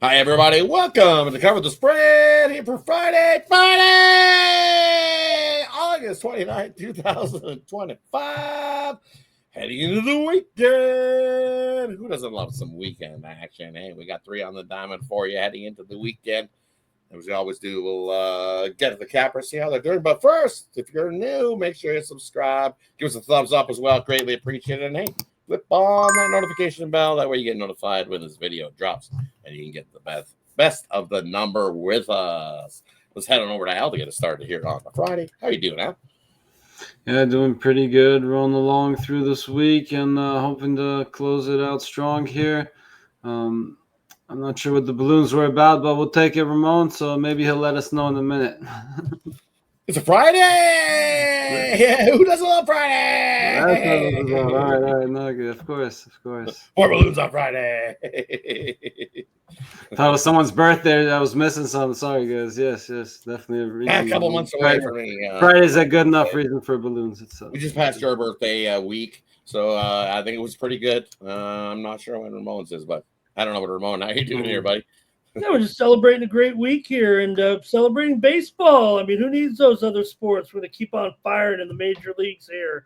Hi, everybody. Welcome to Cover the Spread here for Friday, August 29th, 2025. Heading into the weekend. Who doesn't love some weekend action? Hey, we got 3 on the diamond for you heading into the weekend. As we always do, we'll get to the cappers, see how they're doing. But first, if you're new, make sure you subscribe. Give us a thumbs up as well. Greatly appreciate it. And hey, flip on that notification bell. That way you get notified when this video drops and you can get the best of the number with us. Let's head on over to Al to get us started here on the Friday. How you doing, Al? Yeah, doing pretty good. Rolling along through this week and hoping to close it out strong here. I'm not sure what the balloons were about, but we'll take it, Ramon. So maybe he'll let us know in a minute. It's a Friday! Yeah, who doesn't love Friday? That's what it was about. All right. No, good. Of course. More balloons on Friday. Thought it was someone's birthday. I was missing something. Sorry, guys. Yes, definitely a reason. A couple months away for me. Friday's a good enough reason for balloons. We just passed your birthday week, so I think it was pretty good. I'm not sure when Ramon's is, but I don't know what Ramon. How you doing here, buddy? Yeah, we're just celebrating a great week here and celebrating baseball. I mean, who needs those other sports? We're going to keep on firing in the major leagues here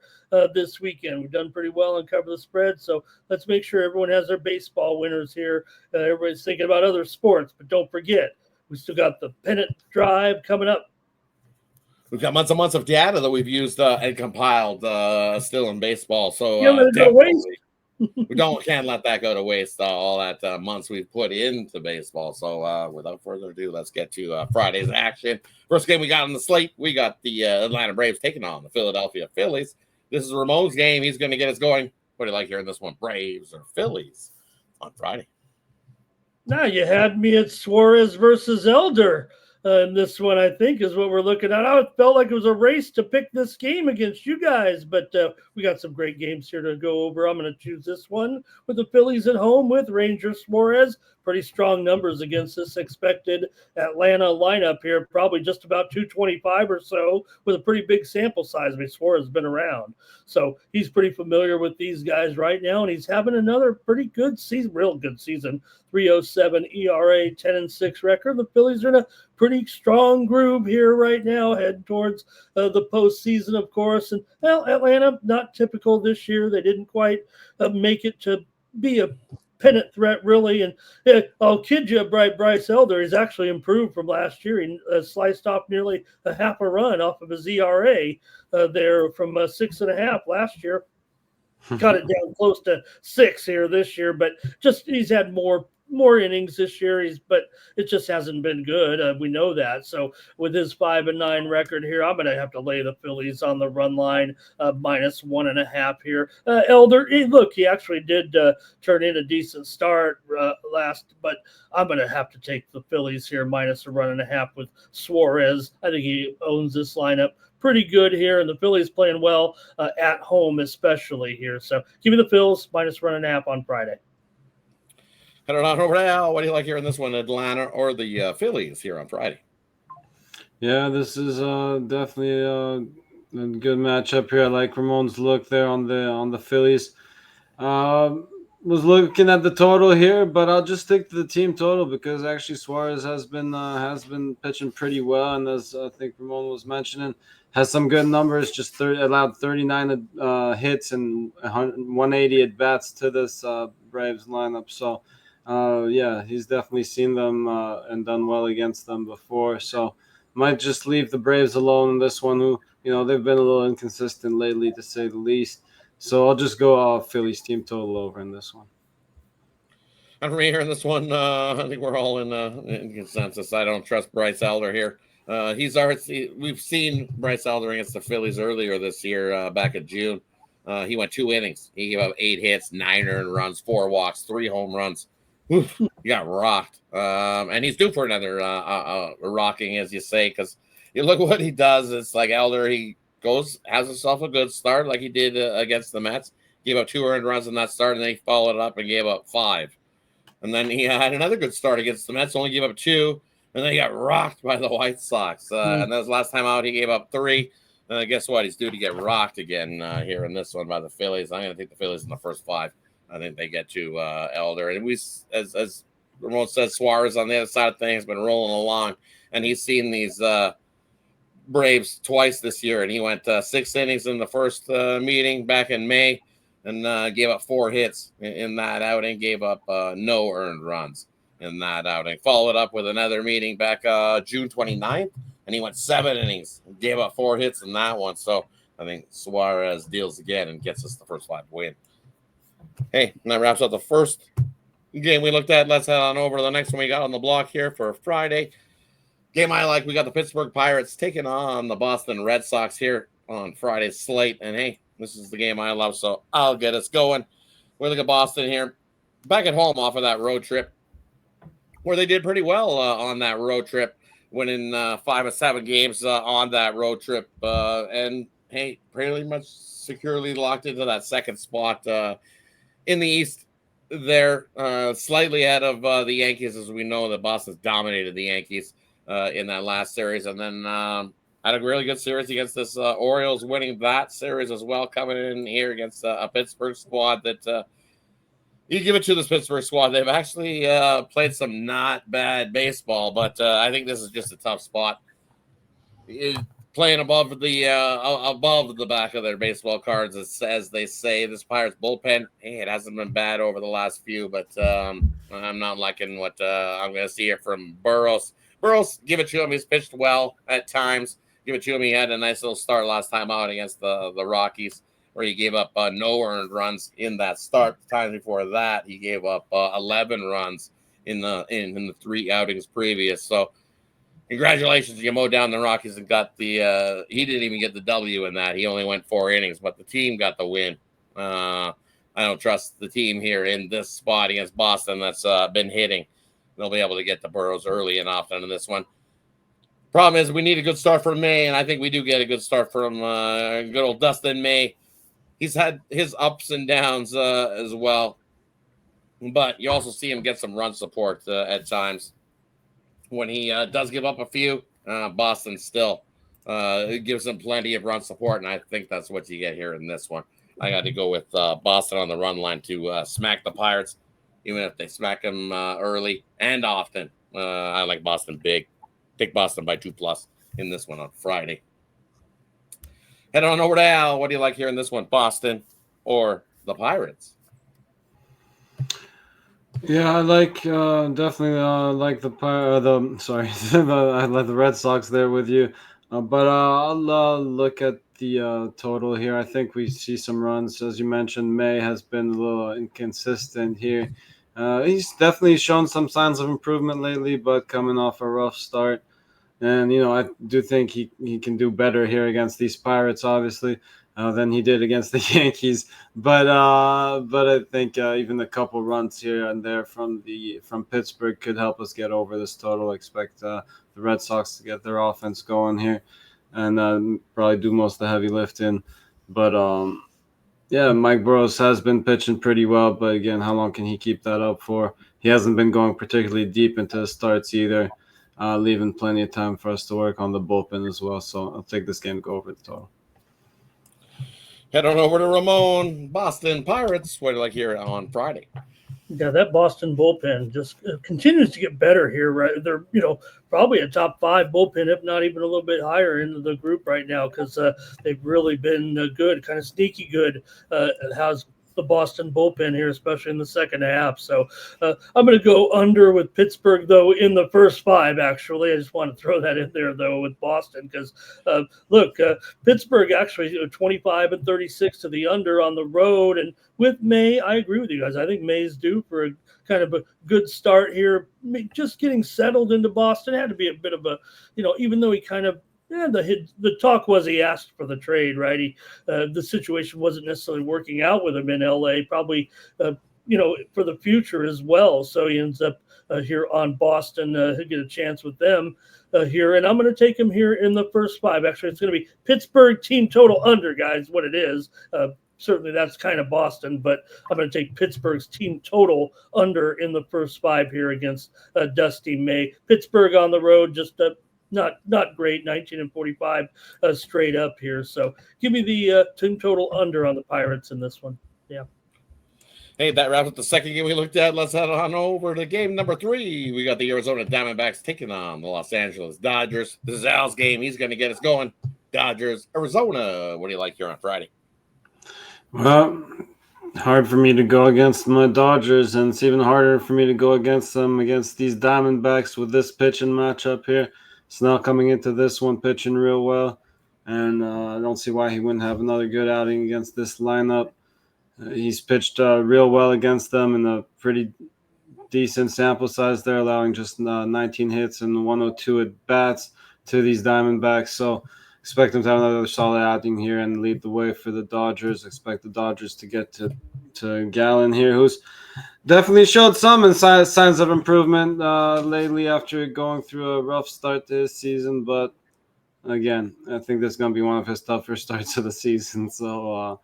this weekend. We've done pretty well and cover the spread, so let's make sure everyone has their baseball winners here. Everybody's thinking about other sports, but don't forget, we still got the pennant drive coming up. We've got months and months of data that we've used and compiled still in baseball, so we can't let that go to waste. All that months we've put into baseball. So without further ado, let's get to Friday's action. First game we got on the slate, we got the Atlanta Braves taking on the Philadelphia Phillies. This is Ramon's game. He's going to get us going. What do you like hearing this one? Braves or Phillies on Friday? Now you had me at Suarez versus Elder. And this one, I think, is what we're looking at. I felt like it was a race to pick this game against you guys, but we got some great games here to go over. I'm going to choose this one with the Phillies at home with Ranger Suarez. Pretty strong numbers against this expected Atlanta lineup here, probably just about 225 or so with a pretty big sample size. I mean, Suarez has been around, so he's pretty familiar with these guys right now, and he's having another pretty good season, real good season. 3.07 ERA, 10-6 record. The Phillies are in a pretty strong groove here right now, heading towards the postseason, of course. And well, Atlanta, not typical this year. They didn't quite make it to be a pennant threat, really. And I'll kid you, Bryce Elder, he's actually improved from last year. He sliced off nearly a half a run off of his ERA there from 6.5 last year. Got it down close to 6 here this year, but just he's had more innings this year, but it just hasn't been good. We know that. So with his 5-9 record here, I'm going to have to lay the Phillies on the run line, -1.5 here. Elder, he actually did turn in a decent start last, but I'm going to have to take the Phillies here -1.5 with Suarez. I think he owns this lineup pretty good here, and the Phillies playing well at home, especially here. So give me the Phils -1.5 on Friday. I don't know, what do you like hearing this one, Atlanta or the Phillies here on Friday? Yeah, this is definitely a good matchup here. I like Ramon's look there on the Phillies. Was looking at the total here, but I'll just stick to the team total because actually Suarez has been pitching pretty well, and as I think Ramon was mentioning, has some good numbers. Just allowed 39 hits and 180 at bats to this Braves lineup. So. He's definitely seen them and done well against them before. So might just leave the Braves alone in this one, who, they've been a little inconsistent lately, to say the least. So I'll just go Phillies team total over in this one. And for me here in this one, I think we're all in consensus. I don't trust Bryce Elder here. We've seen Bryce Elder against the Phillies earlier this year, back in June. He went 2 innings. He gave up 8 hits, 9 earned runs, 4 walks, 3 home runs. Oof, he got rocked. And he's due for another rocking, as you say, because you look what he does. It's like Elder, he has himself a good start like he did against the Mets. Gave up 2 earned runs in that start, and then he followed it up and gave up 5. And then he had another good start against the Mets, only gave up 2, and then he got rocked by the White Sox. And that was last time out, he gave up 3. Guess what? He's due to get rocked again here in this one by the Phillies. I'm going to take the Phillies in the first 5. I think they get to Elder. And as Ramon says Suarez on the other side of things, been rolling along, and he's seen these Braves twice this year, and he went 6 innings in the first meeting back in May, and gave up 4 hits in that outing, gave up no earned runs in that outing. Followed up with another meeting back June 29th, and he went 7 innings, gave up 4 hits in that one. So I think Suarez deals again and gets us the first 5 win. Hey, and that wraps up the first game we looked at. Let's head on over to the next one we got on the block here for Friday. Game I like, we got the Pittsburgh Pirates taking on the Boston Red Sox here on Friday's slate. And hey, this is the game I love, so I'll get us going. We look at Boston here, back at home off of that road trip, where they did pretty well on that road trip, winning 5 of 7 games on that road trip. And hey, pretty much securely locked into that second spot in the East there, slightly ahead of the Yankees, as we know that Boston's dominated the Yankees in that last series, and then had a really good series against this Orioles, winning that series as well, coming in here against a Pittsburgh squad that you give it to this Pittsburgh squad. They've actually played some not bad baseball, but I think this is just a tough spot. Playing above the back of their baseball cards, as they say. This Pirates bullpen, hey, it hasn't been bad over the last few, but I'm not liking what I'm going to see here from Burroughs. Burroughs, give it to him. He's pitched well at times. Give it to him. He had a nice little start last time out against the Rockies, where he gave up no earned runs in that start. The time before that, he gave up 11 runs in the 3 outings previous. So congratulations, you mowed down the Rockies and got the he didn't even get the W in that. He only went 4 innings, but the team got the win. I don't trust the team here in this spot against Boston that's been hitting. They'll be able to get the Burrows early and often in this one. Problem is, we need a good start from May, and I think we do get a good start from good old Dustin May. He's had his ups and downs as well, but you also see him get some run support at times. When he does give up a few, Boston still gives him plenty of run support, and I think that's what you get here in this one. I got to go with Boston on the run line to smack the Pirates, even if they smack them early and often. I like Boston big. Pick Boston by 2+ in this one on Friday. Head on over to Al. What do you like here in this one, Boston or the Pirates? Yeah, I like definitely like I like the Red Sox there with you, but I'll look at the total here. I think we see some runs, as you mentioned. May has been a little inconsistent here. He's definitely shown some signs of improvement lately, but coming off a rough start, and I do think he can do better here against these Pirates, obviously. Than he did against the Yankees, but I think even a couple runs here and there from Pittsburgh could help us get over this total. I expect the Red Sox to get their offense going here, and probably do most of the heavy lifting. But yeah, Mike Burroughs has been pitching pretty well, but again, how long can he keep that up for? He hasn't been going particularly deep into the starts either, leaving plenty of time for us to work on the bullpen as well. So I'll take this game to go over the total. Head on over to Ramon, Boston Pirates. What do you like here on Friday? Yeah, that Boston bullpen just continues to get better here. Right, they're probably a top 5 bullpen, if not even a little bit higher into the group right now, because they've really been good, kind of sneaky good. How's the Boston bullpen here, especially in the second half. So I'm going to go under with Pittsburgh, though, in the first 5, actually. I just want to throw that in there, though, with Boston, because, look, Pittsburgh actually 25-36 to the under on the road. And with May, I agree with you guys. I think May's due for a kind of a good start here. Just getting settled into Boston had to be a bit of a, even though he kind of, the talk was he asked for the trade, right? The situation wasn't necessarily working out with him in LA, probably, for the future as well. So he ends up here on Boston. He'll get a chance with them here. And I'm going to take him here in the first 5. Actually, it's going to be Pittsburgh team total under, guys, what it is. Certainly that's kind of Boston, but I'm going to take Pittsburgh's team total under in the first 5 here against Dusty May. Pittsburgh on the road, just not great, 19-45 straight up here. So give me the team total under on the Pirates in this one. Yeah. Hey, that wraps up the second game we looked at. Let's head on over to game number 3. We got the Arizona Diamondbacks taking on the Los Angeles Dodgers. This is Al's game. He's going to get us going. Dodgers, Arizona. What do you like here on Friday? Well, hard for me to go against my Dodgers, and it's even harder for me to go against them against these Diamondbacks with this pitching matchup here. Snell coming into this one pitching real well, and I don't see why he wouldn't have another good outing against this lineup. He's pitched real well against them in a pretty decent sample size there, allowing just 19 hits and 102 at bats to these Diamondbacks. So expect him to have another solid outing here and lead the way for the Dodgers. Expect the Dodgers to get to Gallen here, who's definitely showed some signs of improvement lately after going through a rough start to his season. But again, I think this is going to be one of his tougher starts of the season. So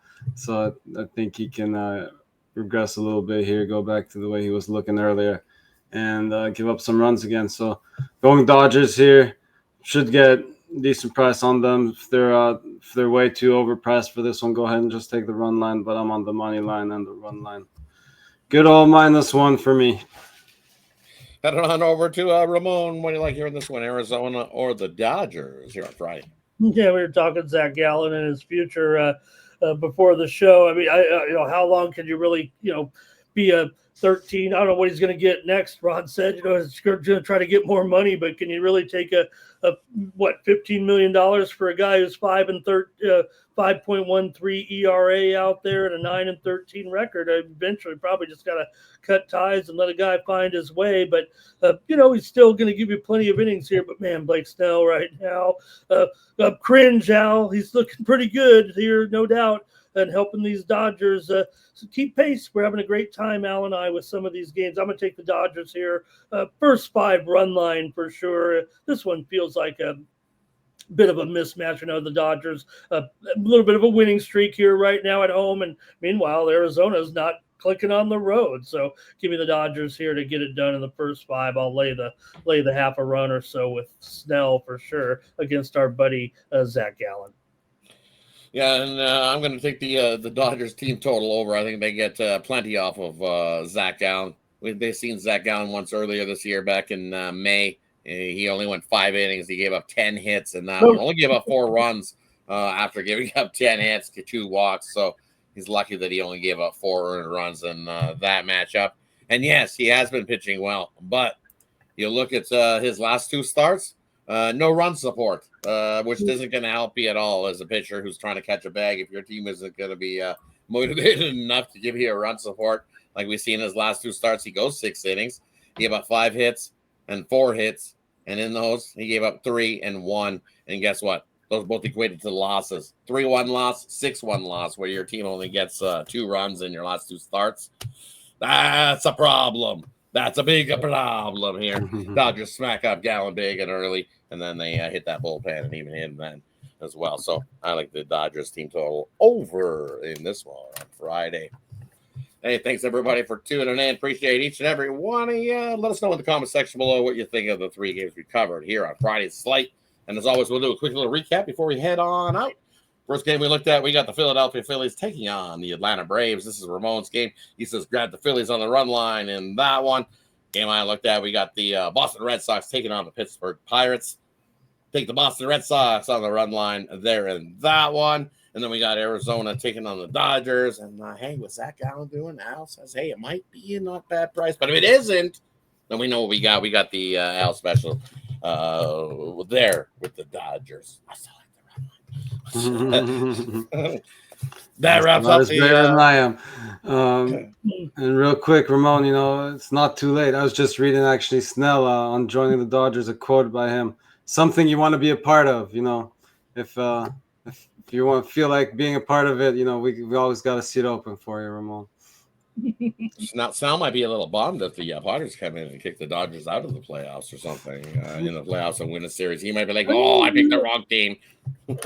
I think he can regress a little bit here, go back to the way he was looking earlier, and give up some runs again. So going Dodgers here, should get decent price on them. If they're way too overpriced for this one, go ahead and just take the run line. But I'm on the money line and the run line. Good old -1 for me. Heading on over to Ramon. What do you like here in this one, Arizona or the Dodgers here on Friday? Yeah, we were talking Zach Gallen and his future before the show. I mean, how long can you really, be a 13? I don't know what he's going to get next. Rodd said, he's going to try to get more money, but can you really take a $15 million for a guy who's 5.13 ERA out there and a 9-13 record? Eventually, probably just got to cut ties and let a guy find his way. But he's still going to give you plenty of innings here. But man, Blake Snell right now, cringe, Al. He's looking pretty good here, no doubt, and helping these Dodgers keep pace. We're having a great time, Al and I, with some of these games. I'm going to take the Dodgers here. First 5 run line for sure. This one feels like a bit of a mismatch. The Dodgers, a little bit of a winning streak here right now at home. And meanwhile, Arizona's not clicking on the road. So give me the Dodgers here to get it done in the first 5. I'll lay the half a run or so with Snell for sure against our buddy Zach Gallen. Yeah, and I'm going to take the Dodgers team total over. I think they get plenty off of Zach Gallen. They've seen Zach Gallen once earlier this year back in May. He only went 5 innings. He gave up 10 hits, and only gave up 4 runs after giving up 10 hits to 2 walks. So he's lucky that he only gave up 4 earned runs in that matchup. And yes, he has been pitching well, but you look at his last 2 starts, no run support, which isn't going to help you at all as a pitcher who's trying to catch a bag. If your team isn't going to be motivated enough to give you a run support, like we see in his last 2 starts, he goes 6 innings. He gave up 5 hits and 4 hits. And in those, he gave up 3 and 1. And guess what? Those both equated to losses. 3-1 loss, 6-1 loss, where your team only gets 2 runs in your last 2 starts. That's a problem. That's a big problem here. Dodgers smack up Gallen big and early, and then they hit that bullpen and even hit then as well. So I like the Dodgers team total over in this one on Friday. Hey, thanks everybody for tuning in. Appreciate each and every one of you. Let us know in the comment section below what you think of the 3 games we covered here on Friday's slate. And as always, we'll do a quick little recap before we head on out. First game we looked at, we got the Philadelphia Phillies taking on the Atlanta Braves. This is Ramon's game. He says grab the Phillies on the run line in that one. Game I looked at, we got the Boston Red Sox taking on the Pittsburgh Pirates. Take the Boston Red Sox on the run line there in that one. And then we got Arizona taking on the Dodgers. And hey, what's Zach Gallen doing? Al says, hey, it might be a not bad price. But if it isn't, then we know what we got. We got the Al special there with the Dodgers. I still like the run line. That wraps up the I am. And real quick, Ramon, it's not too late. I was just reading actually Snell on joining the Dodgers, a quote by him. Something you want to be a part of, if you want to feel like being a part of it, we always got a seat open for you, Ramon. Now, Sal might be a little bummed if the Padres come in and kick the Dodgers out of the playoffs or something in the playoffs and win a series. He might be like, oh, I picked the wrong team. Well,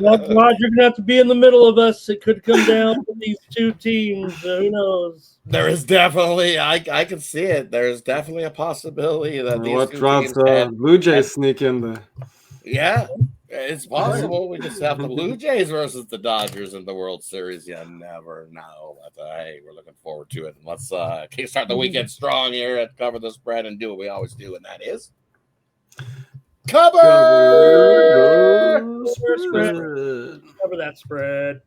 Rod, you're going to have to be in the middle of us. It could come down to these 2 teams. Who knows? There is definitely, I can see it. There's definitely a possibility that these Blue Jays sneak in there. Yeah. It's possible. We just have the Blue Jays versus the Dodgers in the World Series. You never know. But hey, we're looking forward to it. And let's kickstart the weekend strong here at Cover the Spread and do what we always do, and that is cover Spread. Cover that spread.